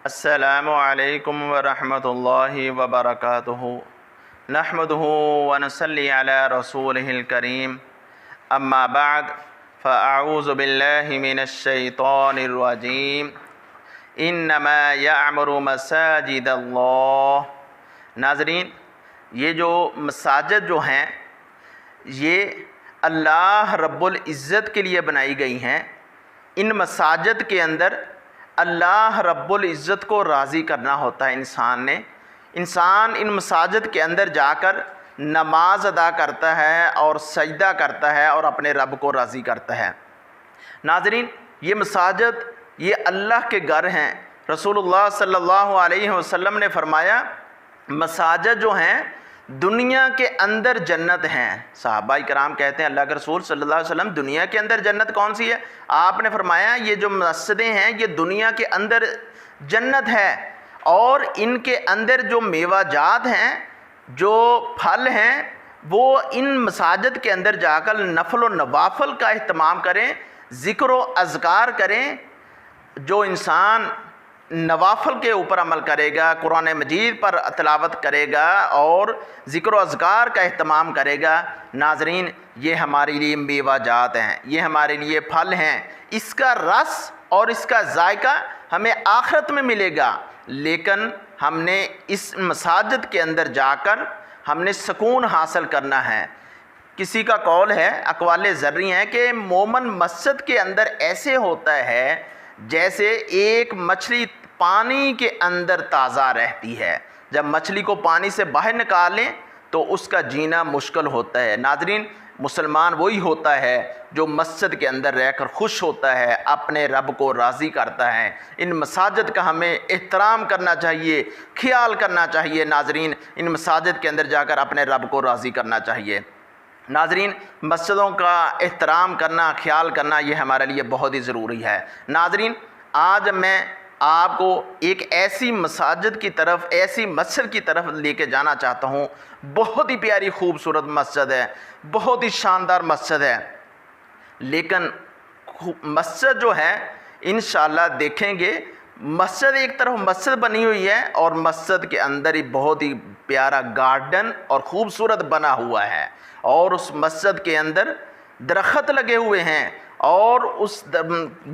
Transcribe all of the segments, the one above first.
السلام علیکم ورحمۃ اللہ وبرکاتہ نحمدہ ونصلی علی رسولہ الکریم اما بعد فاعوذ باللہ من الشیطان الرجیم انما یعمر مساجد اللہ۔ ناظرین، یہ جو مساجد جو ہیں یہ اللہ رب العزت کے لیے بنائی گئی ہیں۔ ان مساجد کے اندر اللہ رب العزت کو راضی کرنا ہوتا ہے انسان ان مساجد کے اندر جا کر نماز ادا کرتا ہے اور سجدہ کرتا ہے اور اپنے رب کو راضی کرتا ہے۔ ناظرین، یہ مساجد یہ اللہ کے گھر ہیں۔ رسول اللہ صلی اللہ علیہ وسلم نے فرمایا مساجد جو ہیں دنیا کے اندر جنت ہیں۔ صحابہ کرام کہتے ہیں اللہ کے رسول صلی اللہ علیہ وسلم دنیا کے اندر جنت کون سی ہے؟ آپ نے فرمایا یہ جو مسجدیں ہیں یہ دنیا کے اندر جنت ہے، اور ان کے اندر جو میوہ جات ہیں، جو پھل ہیں، وہ ان مساجد کے اندر جا کر نفل و نوافل کا اہتمام کریں، ذکر و اذکار کریں۔ جو انسان نوافل کے اوپر عمل کرے گا، قرآن مجید پر تلاوت کرے گا اور ذکر و اذکار کا اہتمام کرے گا، ناظرین یہ ہمارے لیے میوہ جات ہیں، یہ ہمارے لیے پھل ہیں۔ اس کا رس اور اس کا ذائقہ ہمیں آخرت میں ملے گا، لیکن ہم نے اس مساجد کے اندر جا کر ہم نے سکون حاصل کرنا ہے۔ کسی کا قول ہے، اقوال زرعی ہیں، کہ مومن مسجد کے اندر ایسے ہوتا ہے جیسے ایک مچھلی پانی کے اندر تازہ رہتی ہے۔ جب مچھلی کو پانی سے باہر نکالیں تو اس کا جینا مشکل ہوتا ہے۔ ناظرین، مسلمان وہی ہوتا ہے جو مسجد کے اندر رہ کر خوش ہوتا ہے، اپنے رب کو راضی کرتا ہے۔ ان مساجد کا ہمیں احترام کرنا چاہیے، خیال کرنا چاہیے۔ ناظرین، ان مساجد کے اندر جا کر اپنے رب کو راضی کرنا چاہیے۔ ناظرین، مسجدوں کا احترام کرنا، خیال کرنا یہ ہمارے لیے بہت ہی ضروری ہے۔ ناظرین، آج میں آپ کو ایک ایسی مساجد کی طرف، ایسی مسجد کی طرف لے کے جانا چاہتا ہوں۔ بہت ہی پیاری خوبصورت مسجد ہے، بہت ہی شاندار مسجد ہے، لیکن مسجد جو ہے انشاءاللہ دیکھیں گے، مسجد ایک طرف مسجد بنی ہوئی ہے اور مسجد کے اندر ہی بہت ہی پیارا گارڈن اور خوبصورت بنا ہوا ہے، اور اس مسجد کے اندر درخت لگے ہوئے ہیں، اور اس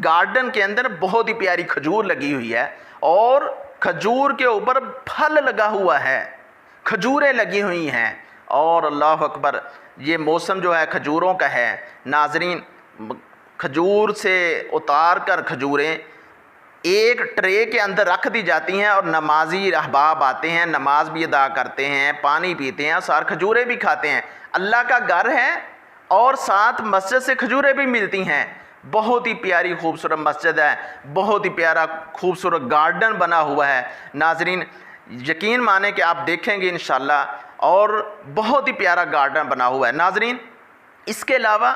گارڈن کے اندر بہت ہی پیاری کھجور لگی ہوئی ہے، اور کھجور کے اوپر پھل لگا ہوا ہے، کھجوریں لگی ہوئی ہیں، اور اللہ اکبر، یہ موسم جو ہے کھجوروں کا ہے۔ ناظرین، کھجور سے اتار کر کھجوریں ایک ٹرے کے اندر رکھ دی جاتی ہیں، اور نمازی احباب آتے ہیں، نماز بھی ادا کرتے ہیں، پانی پیتے ہیں، سار کھجوریں بھی کھاتے ہیں۔ اللہ کا گھر ہے اور ساتھ مسجد سے کھجوریں بھی ملتی ہیں۔ بہت ہی پیاری خوبصورت مسجد ہے، بہت ہی پیارا خوبصورت گارڈن بنا ہوا ہے۔ ناظرین، یقین مانیں کہ آپ دیکھیں گے انشاءاللہ، اور بہت ہی پیارا گارڈن بنا ہوا ہے۔ ناظرین، اس کے علاوہ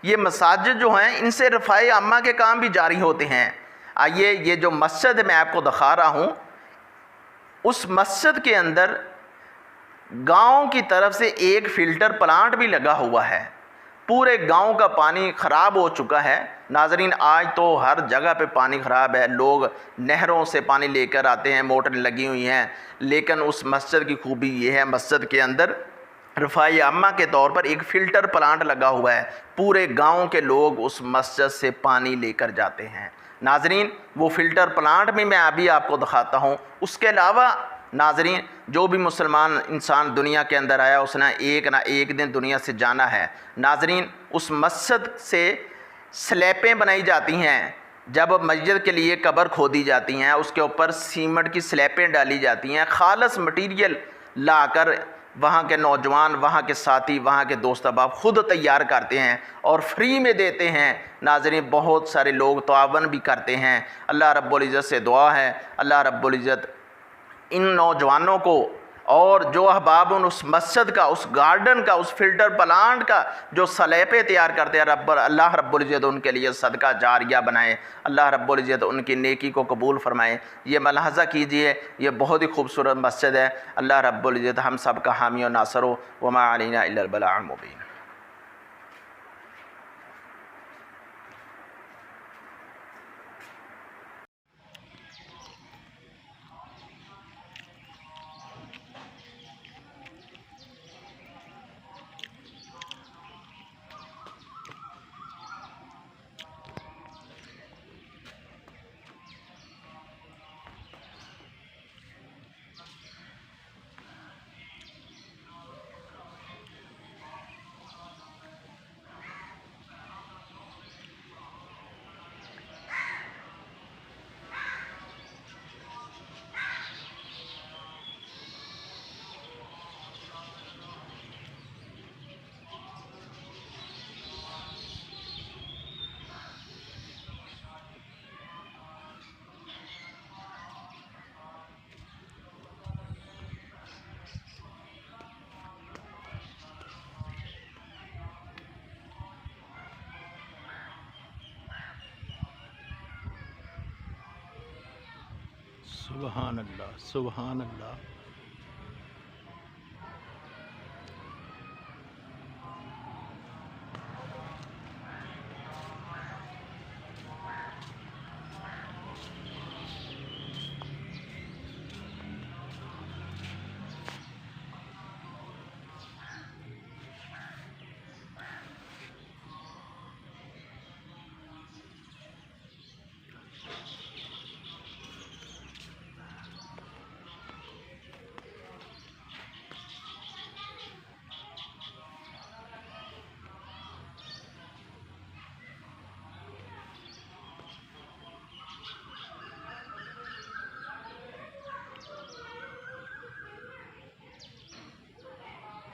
یہ مساجد جو ہیں ان سے رفاع عامہ کے کام بھی جاری ہوتے ہیں۔ آئیے، یہ جو مسجد میں آپ کو دکھا رہا ہوں، اس مسجد کے اندر گاؤں کی طرف سے ایک فلٹر پلانٹ بھی لگا ہوا ہے۔ پورے گاؤں کا پانی خراب ہو چکا ہے۔ ناظرین، آج تو ہر جگہ پہ پانی خراب ہے، لوگ نہروں سے پانی لے کر آتے ہیں، موٹریں لگی ہوئی ہیں، لیکن اس مسجد کی خوبی یہ ہے مسجد کے اندر رفاع عامہ کے طور پر ایک فلٹر پلانٹ لگا ہوا ہے۔ پورے گاؤں کے لوگ اس مسجد سے پانی لے کر جاتے ہیں۔ ناظرین، وہ فلٹر پلانٹ بھی میں ابھی آپ کو دکھاتا ہوں۔ اس کے علاوہ ناظرین، جو بھی مسلمان انسان دنیا کے اندر آیا اس نے ایک نہ ایک دن دنیا سے جانا ہے۔ ناظرین، اس مسجد سے سلیپیں بنائی جاتی ہیں۔ جب مسجد کے لیے قبر کھودی جاتی ہیں، اس کے اوپر سیمنٹ کی سلیپیں ڈالی جاتی ہیں، خالص مٹیریل لا کر وہاں کے نوجوان، وہاں کے ساتھی، وہاں کے دوست احباب خود تیار کرتے ہیں اور فری میں دیتے ہیں۔ ناظرین، بہت سارے لوگ تعاون بھی کرتے ہیں۔ اللہ رب العزت سے دعا ہے، اللہ رب العزت ان نوجوانوں کو اور جو احباب اس مسجد کا، اس گارڈن کا، اس فلٹر پلانٹ کا جو سلیپیں تیار کرتے ہیں، اللہ رب العزت ان کے لیے صدقہ جاریہ بنائے، اللہ رب العزت ان کی نیکی کو قبول فرمائے۔ یہ ملاحظہ کیجئے، یہ بہت ہی خوبصورت مسجد ہے۔ اللہ رب العزت ہم سب کا حامی و ناصر ہو۔ وما علینا الا البلاغ المبین۔ سبحان اللہ سبحان اللہ.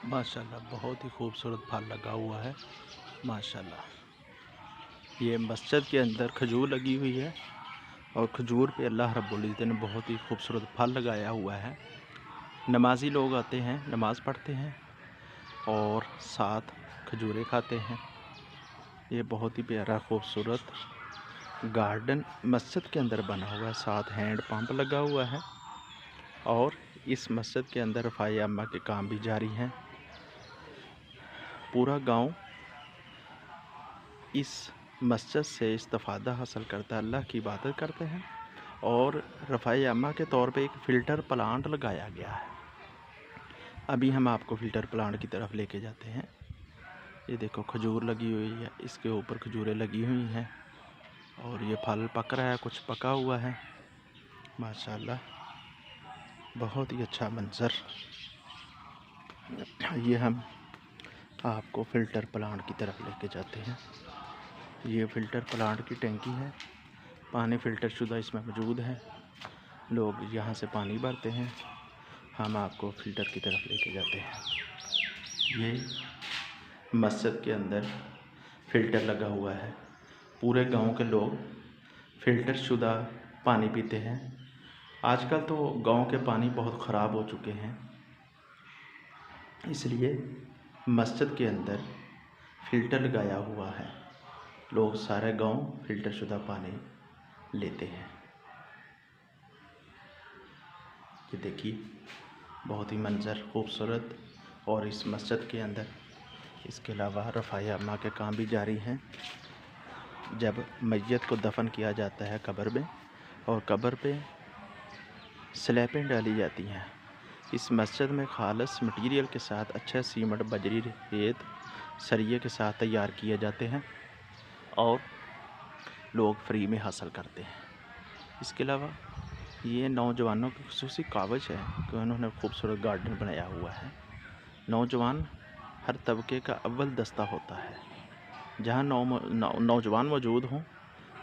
ماشاءاللہ بہت ہی خوبصورت پھل لگا ہوا ہے ماشاءاللہ. یہ مسجد کے اندر کھجور لگی ہوئی ہے اور کھجور پہ اللہ رب العزت نے بہت ہی خوبصورت پھل لگایا ہوا ہے. نمازی لوگ آتے ہیں، نماز پڑھتے ہیں اور ساتھ کھجوریں کھاتے ہیں. یہ بہت ہی پیارا خوبصورت گارڈن مسجد کے اندر بنا ہوا ہے. ساتھ ہینڈ پمپ لگا ہوا ہے اور اس مسجد کے اندر رفاع عامہ کے کام بھی جاری ہیں. پورا گاؤں اس مسجد سے استفادہ حاصل کرتا ہے، اللہ کی عبادت کرتے ہیں. اور رفاع عامہ کے طور پہ ایک فلٹر پلانٹ لگایا گیا ہے. ابھی ہم آپ کو فلٹر پلانٹ کی طرف لے کے جاتے ہیں. یہ دیکھو کھجور لگی ہوئی ہے، اس کے اوپر کھجوریں لگی ہوئی ہیں اور یہ پھل پک رہا ہے، کچھ پکا ہوا ہے ماشاءاللہ. بہت ہی اچھا منظر. یہ ہم آپ کو فلٹر پلانٹ کی طرف لے کے جاتے ہیں. یہ فلٹر پلانٹ کی ٹینکی ہے، پانی فلٹر شدہ اس میں موجود ہے. لوگ یہاں سے پانی بھرتے ہیں، ہم آپ کو فلٹر کی طرف لے کے جاتے ہیں. یہ مسجد کے اندر فلٹر لگا ہوا ہے. پورے گاؤں کے لوگ فلٹر شدہ پانی پیتے ہیں. آج کل تو گاؤں کے پانی بہت خراب ہو چکے ہیں، اس لیے مسجد کے اندر فلٹر لگایا ہوا ہے. لوگ سارے گاؤں فلٹر شدہ پانی لیتے ہیں. یہ دیکھیے بہت ہی منظر خوبصورت. اور اس مسجد کے اندر اس کے علاوہ رفاع عامہ کے کام بھی جاری ہیں. جب میت کو دفن کیا جاتا ہے قبر میں، اور قبر پہ سلیبیں ڈالی جاتی ہیں، اس مسجد میں خالص مٹیریل کے ساتھ اچھا سیمنٹ، بجری، ریت، سریے کے ساتھ تیار کیے جاتے ہیں اور لوگ فری میں حاصل کرتے ہیں. اس کے علاوہ یہ نوجوانوں کی خصوصی کاوش ہے کہ انہوں نے خوبصورت گارڈن بنایا ہوا ہے. نوجوان ہر طبقے کا اول دستہ ہوتا ہے. جہاں نوجوان موجود ہوں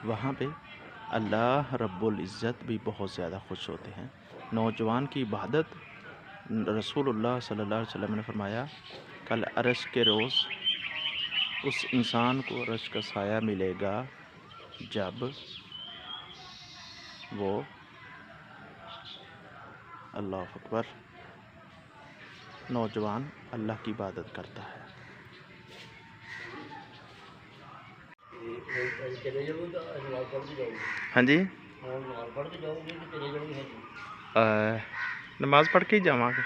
وہاں پہ اللہ رب العزت بھی بہت زیادہ خوش ہوتے ہیں. نوجوان کی عبادت، رسول اللہ صلی اللہ علیہ وسلم نے فرمایا کل عرش کے روز اس انسان کو عرش کا سایہ ملے گا جب وہ اللہ اکبر نوجوان اللہ کی عبادت کرتا ہے. ہاں جی، نماز پڑھ کے ہی جاواں گے.